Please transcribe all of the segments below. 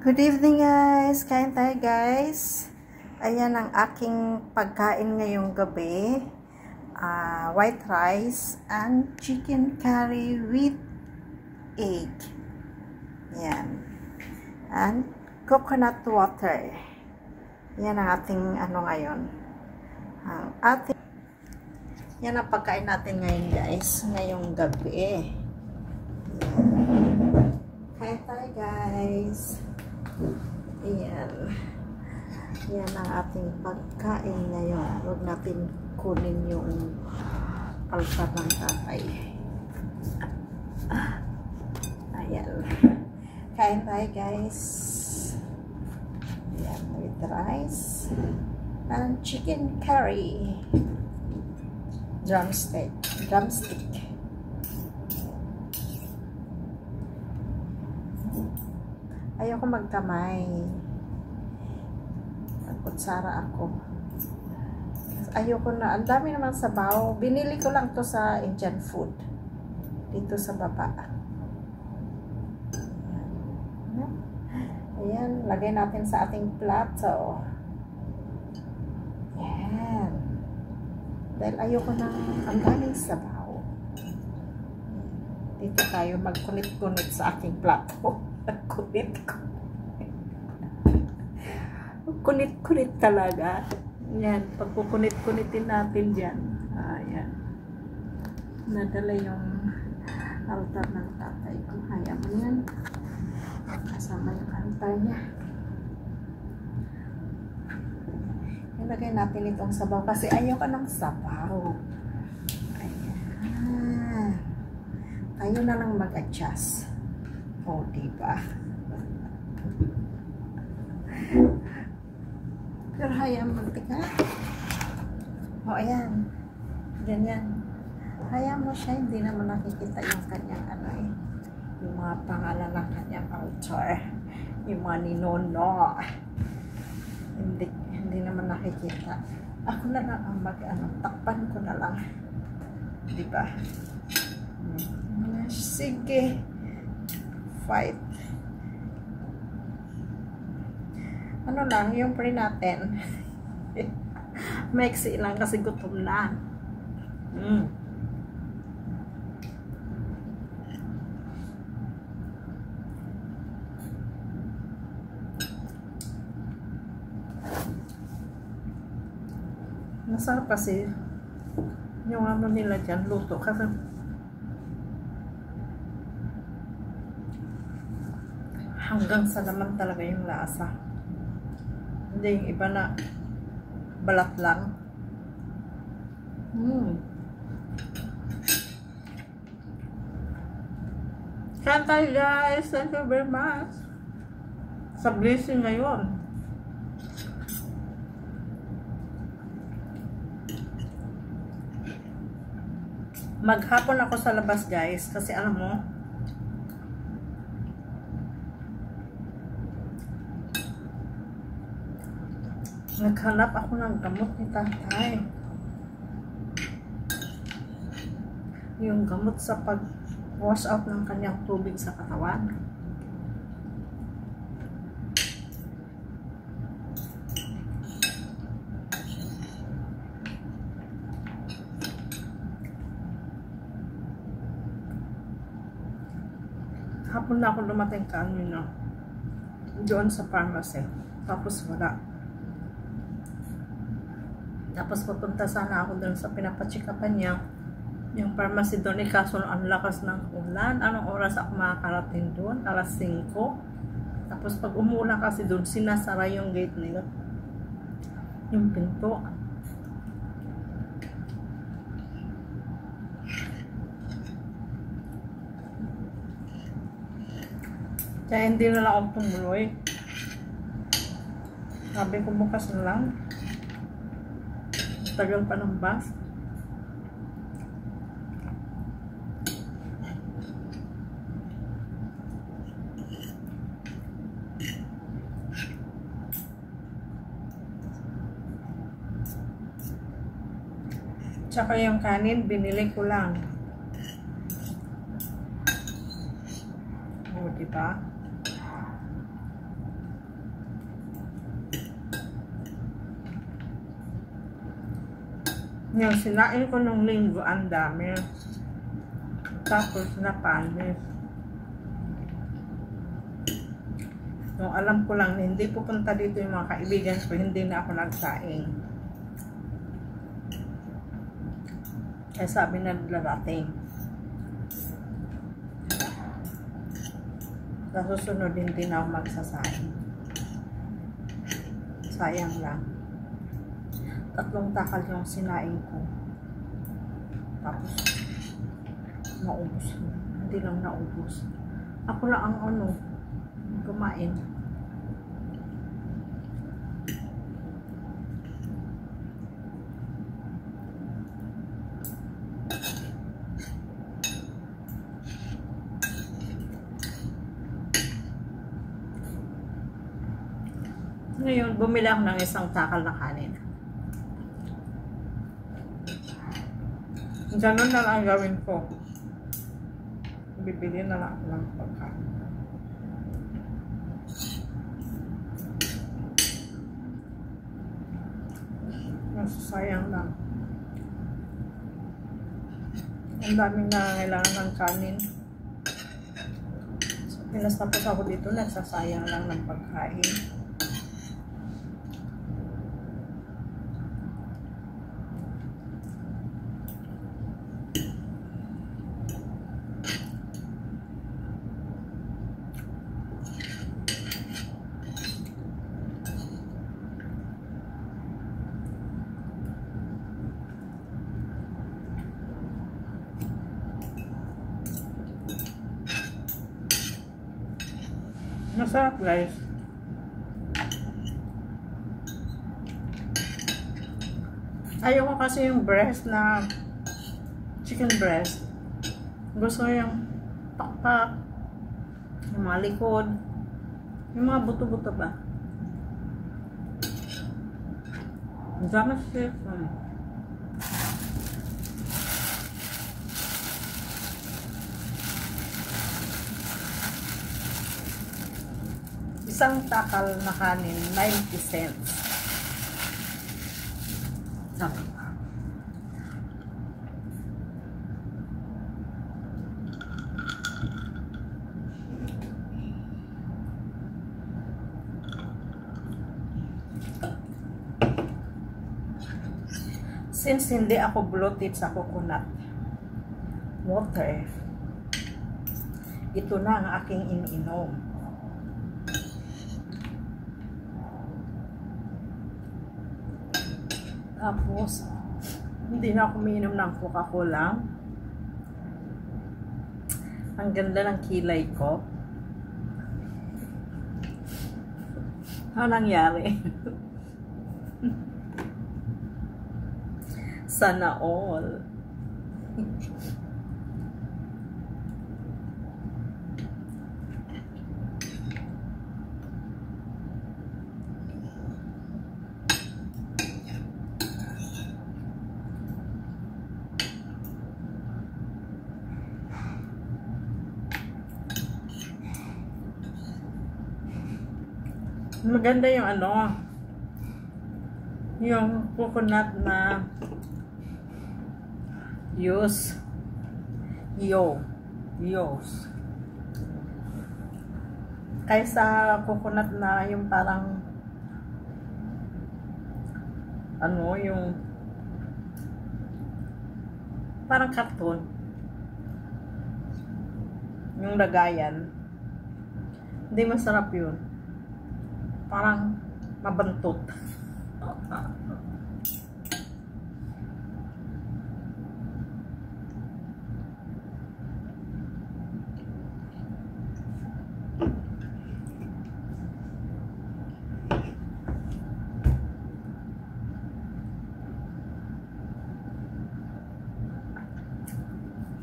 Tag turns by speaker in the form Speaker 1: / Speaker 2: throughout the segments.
Speaker 1: Good evening guys! Kain tayo guys. Ayan ang aking pagkain ngayong gabi. White rice and chicken curry with egg. Ayan. And coconut water. Yan ang ating ngayon. Yan ang pagkain natin ngayon guys. Ngayong gabi. Kain tayo guys. Ayan. Yan ang ating pagkain ngayon. Huwag natin kunin yung altar ng tatay. Ayan. Kain tayo guys. Ayan. With rice and chicken curry. Drumstick. Ayoko magkamay. Kutsara ako. Ayoko na. Ang dami naman sabaw. Binili ko lang to sa Indian food. Dito sa baba. Ayan. Lagay natin sa ating plato. Ayan. Dahil ayoko na ang daming sabaw. Dito tayo magkunit-kunit sa aking plato. Kunit talaga. Yan, pagkukunit-kunitin natin dyan. Ayan. Nadala yung altar ng tatay ko. Kaya mo yan. Kasama yung altar niya. Ilagay natin itong sabaw kasi ayoko ng sabaw. Ayan. Tayo na lang mag-adjust. O, diba? Pero hayaan mantika. O, ayan. Ganyan. Hayaan mo siya. Hindi naman nakikita yung kanyang yung mga pangalan ng kanyang altar. Yung mga ninono. Hindi naman nakikita. Ako na lang ang takpan ko na lang. Diba? Sige. Fight. Ano lang, yung pre natin. Maiksi lang kasi gutom na. Masarap kasi yung nila dyan, luto. Kasi hanggang sa naman talaga yung lasa. Hindi yung iba na balat lang. Kain tayo guys. Thank you very much. Sa blessing ngayon. Maghapon ako sa labas guys. Kasi alam mo, naghanap ako ng gamot ni tatay. Yung gamot sa pag-wash out ng kanyang tubig sa katawan. Hapon na ako dumating kanina doon sa pharmacy. Tapos wala. Tapos pupunta sana ako doon sa pinapachikapan niya. Yung pharmacy doon, kaso ang lakas ng ulan. Anong oras ako makakarating doon? Alas 5. Tapos pag umulan kasi doon, sinasara yung gate nila. Yung pinto. Kaya hindi na lang ako tumuloy. Sabi ko bukas na lang. Tagal pa ng bus. Tsaka yung kanin, binili ko lang. O, diba? Yung sinain ko nung linggo, ang dami. Tapos napanis. Nung alam ko lang, hindi pupunta dito yung mga kaibigan ko, hindi na ako nagsaing. Kaya sabi na darating. Sa susunod, hindi na ako magsasaing. Sayang lang. 3 takal yung sinaing ko. Tapos, naubos. Hindi lang naubos. Ako lang ang kumain. Ngayon, bumili ako ng 1 takal na kanin. Ganun na lang gawin ko. Bibili na lang ng pagkain. Sayang lang. Ang daming nangangailangan ng kanin. So, pinastapos ako dito, nagsasayang lang ng pagkain. Masarap guys. Ayoko kasi yung breast na chicken breast. Gusto ko yung pakpak, yung mga likod, yung mga buto-buto ba. Dami siya. Isang takal na kanin, 90 cents. Sabi ba? Since hindi ako bloated sa coconut water, ito na ang aking iniinom. Tapos, hindi na ako umiinom ng Coca-Cola. Ang ganda ng kilay ko. Ano nangyari? Sana all. Maganda yung yung coconut na yos. Kaysa coconut na yung parang yung parang karton. Yung lagayan. Hindi masarap yun. Parang mabantot.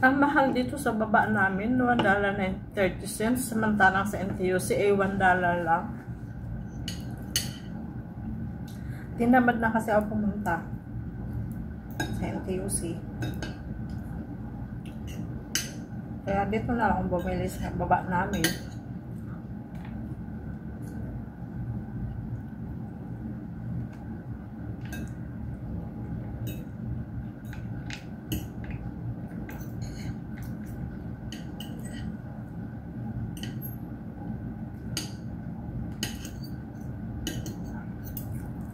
Speaker 1: Ang mahal dito sa baba namin, $1.30. Samantalang sa NTUC ay $1 lang. Tinamad na kasi ako pumunta sa NTUC. Kaya dito na lang akong bumili sa baba namin.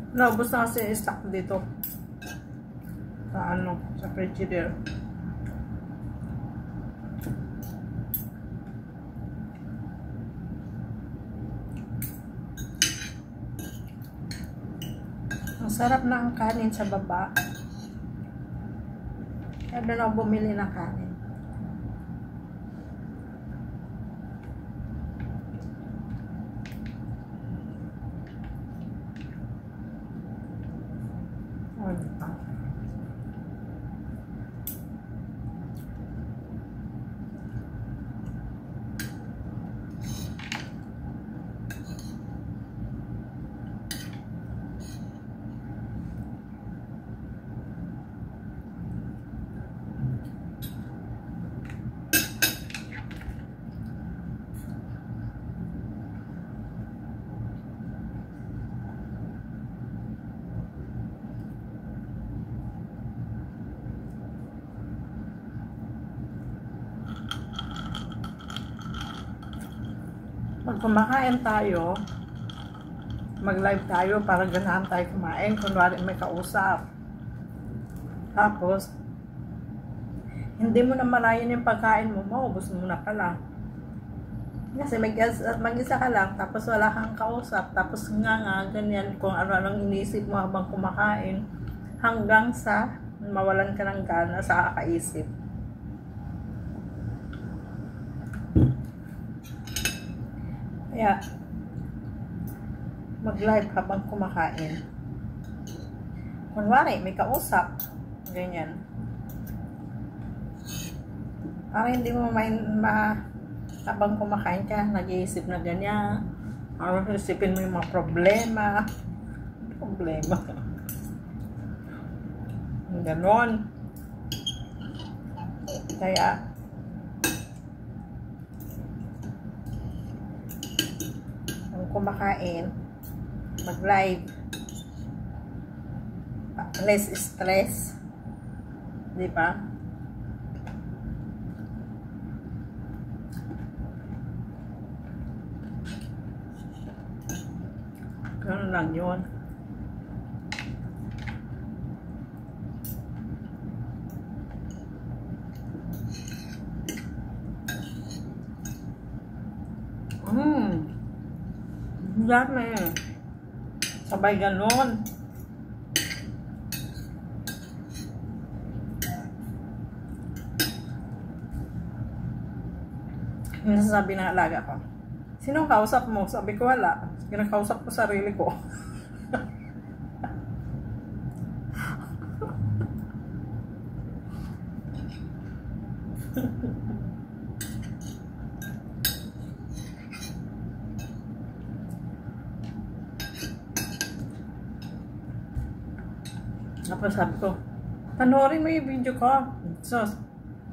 Speaker 1: Naubos na kasi stock dito. Sa ano, sa frigidaire. Ang sarap na ang kanin sa baba. Kaya doon ako bumili ng kanin. Pag kumakain tayo, mag-live tayo para ganahan tayo kumain. Kunwari may kausap. Tapos, hindi mo na marayan yung pagkain mo, maubos mo na pala. Kasi mag-isa ka lang, tapos wala kang kausap, tapos nga, ganyan, kung ano-anong inisip mo habang kumakain, hanggang sa mawalan ka ng gana sa kakaisip. Kaya, mag-live habang kumakain. Kunwari, may kausap. Ganyan. Para hindi mo habang kumakain ka, nag-iisip na ganyan. Or isipin mo yung mga problema. Ganon. Kaya, kumakain, mag-live, less stress, di ba? Ganun lang yun. Dami. Sabay ganon. Nasasabi ng alaga ko, sinong kausap mo? Sabi ko wala. Kinakausap ko sarili ko. Tapos sabi ko, panoorin mo yung video ko. So,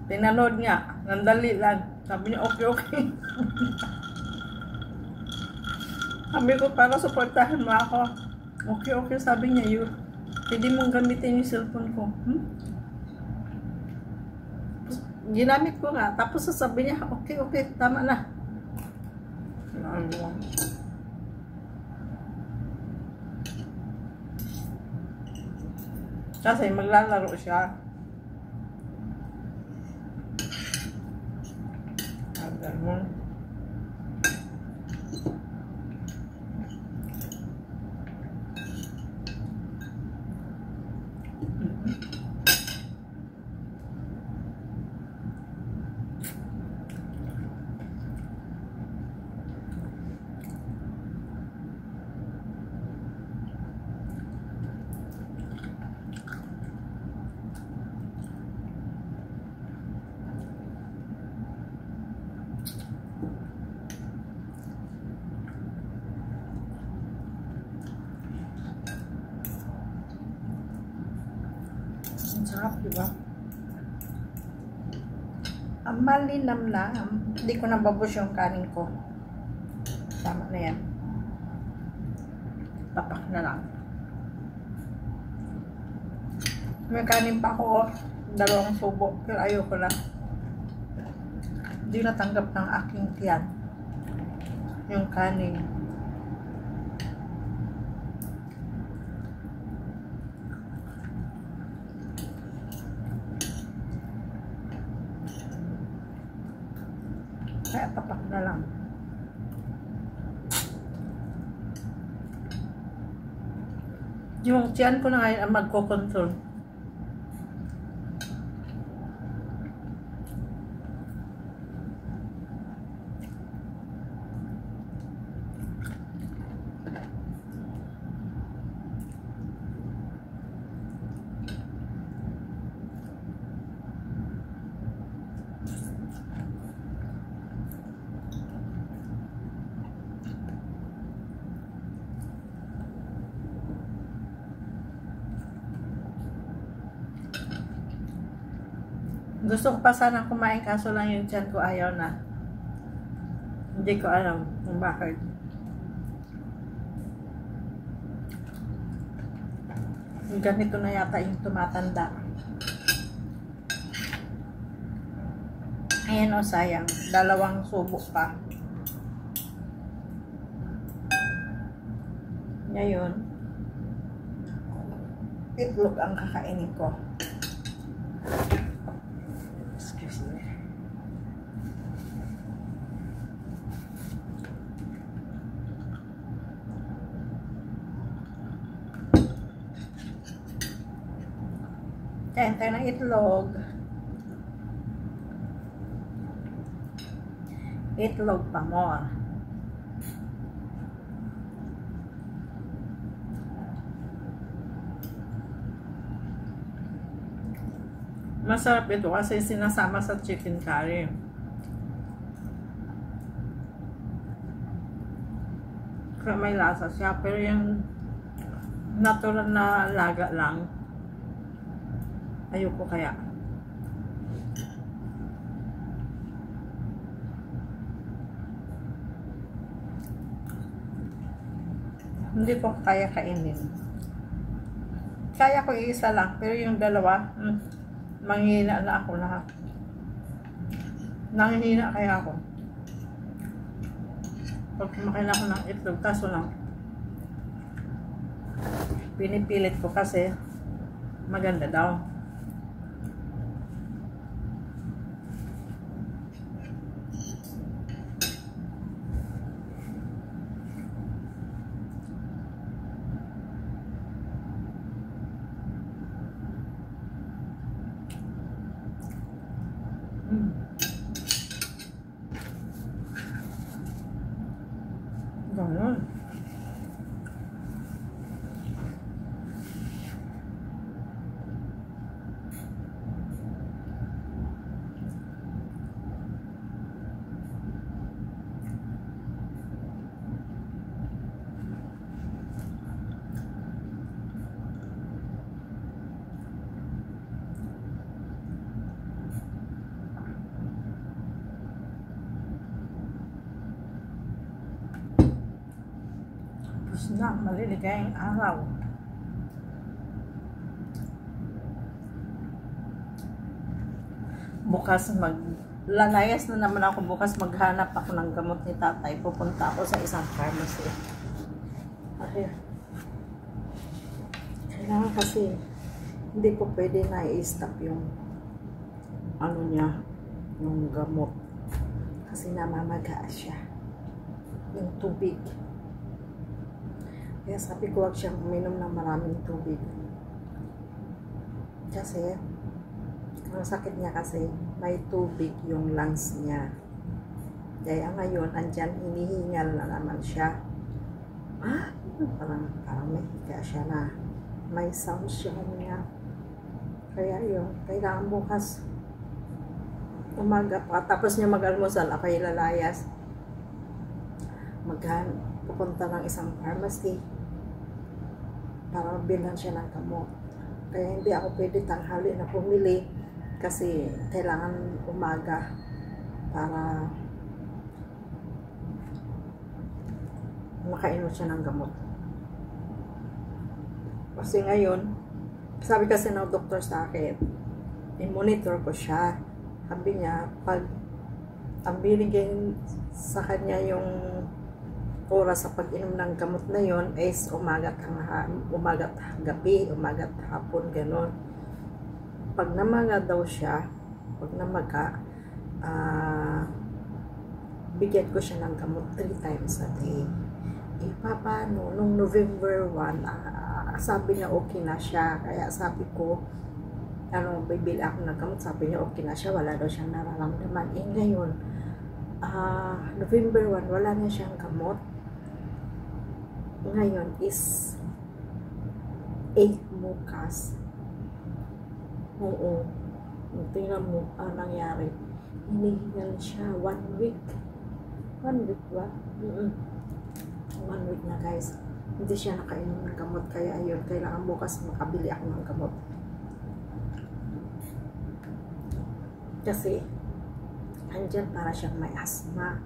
Speaker 1: pinanood nga. Nandali lang. Sabi niya, okay. Sabi ko, para supportahan mo ako. Okay, sabi niya, yun. Pwede mong gamitin yung cellphone ko. Ginamit ko nga. Tapos sasabi niya, okay, tama na. Kasi maglalaro siya. Ganun. Ang sarap, diba? Ang malinamnam. Hindi ko nababos yung kanin ko. Tama na yan. Tapak na lang. May kanin pa ako. 2 subo. Pero ayoko na. Hindi natanggap ng aking tiyan yung kanin. Yung tiyan ko na ngayon ang magko-control. Gusto ko pa sana kumain kaso lang yung tiyan ko ayaw na. Hindi ko alam kung bakit. Ganito na yata yung tumatanda. Ayan o, sayang. Dalawang subok pa. Ngayon, itlog ang kakainin ko. Excuse me. Kain tayo ng itlog. Itlog pa more. Masarap ito kasi sinasama sa chicken curry. Kaya may lasa siya. Pero yung natural na laga lang, ayoko kaya. Hindi ko kaya kainin. Kaya ko isa lang. Pero yung dalawa, manghina na ako lahat. Nanghina kaya ako. Pag kumakain ako ng itlog, kaso lang pinipilit ko kasi maganda daw. Ganun. Tapos na, maliligayang araw. Bukas lalayas na naman ako. Bukas maghanap ako ng gamot ni tatay. Pupunta ako sa isang pharmacy. Okay. Kailangan kasi hindi ko pwede na i-stop yung ano niya, yung gamot. Kasi namamaga siya. Yung tubig. Kaya sabi ko, huwag siyang uminom ng maraming tubig. Kasi, ang sakit niya kasi, may tubig yung lungs niya. Kaya ngayon, andyan, hinihingal na naman siya. Parang may higa siya na. May sound siya niya. Kaya yun, kailangan bukas umaga pa. Tapos niya mag-almusal, ako ilalayas. Pupunta ng isang pharmacy para bilhan siya ng gamot. Kaya hindi ako pwede tanghali na pumili kasi kailangan umaga para makainom siya ng gamot. Kasi ngayon, sabi kasi ng doktor sa akin, i-monitor ko siya. Sabi niya, pag ang binigay sa kanya yung oras sa pag-inom ng gamot na yon is umagat gabi, umagat hapon, gano'n. Pag namaga daw siya, pag namaga, bigyan ko siya ng gamot 3 times a day. Paano? Nung November 1, sabi niya okay na siya. Kaya sabi ko, bibili ako ng gamot. Sabi niya okay na siya, wala daw siyang nararamdaman. Ngayon, November 1, wala na siyang gamot. Ngayon is 8 bukas. Oo. Tingnan mo, nangyari. Hinihingal siya 1 week. 1 week ba? 1 week na guys. Hindi siya nakainom ng gamot. Kaya ayun, kailangan bukas makabili ako ng gamot. Kasi, andyan para siyang may asthma.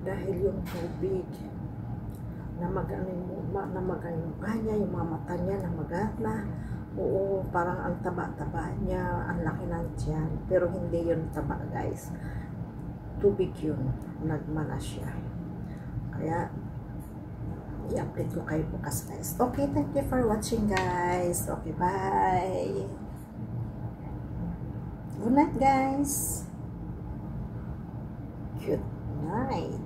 Speaker 1: Dahil yung tubig, namaga yung kanya, yung mga mata niya, namaga na. Oo, parang ang taba-taba niya, ang laki ng tiyan. Pero hindi yun taba guys. Tubig yun. Nagmana siya. Kaya, i-update ko kayo bukas guys. Okay, thank you for watching guys. Okay, bye. Good night guys. Good night.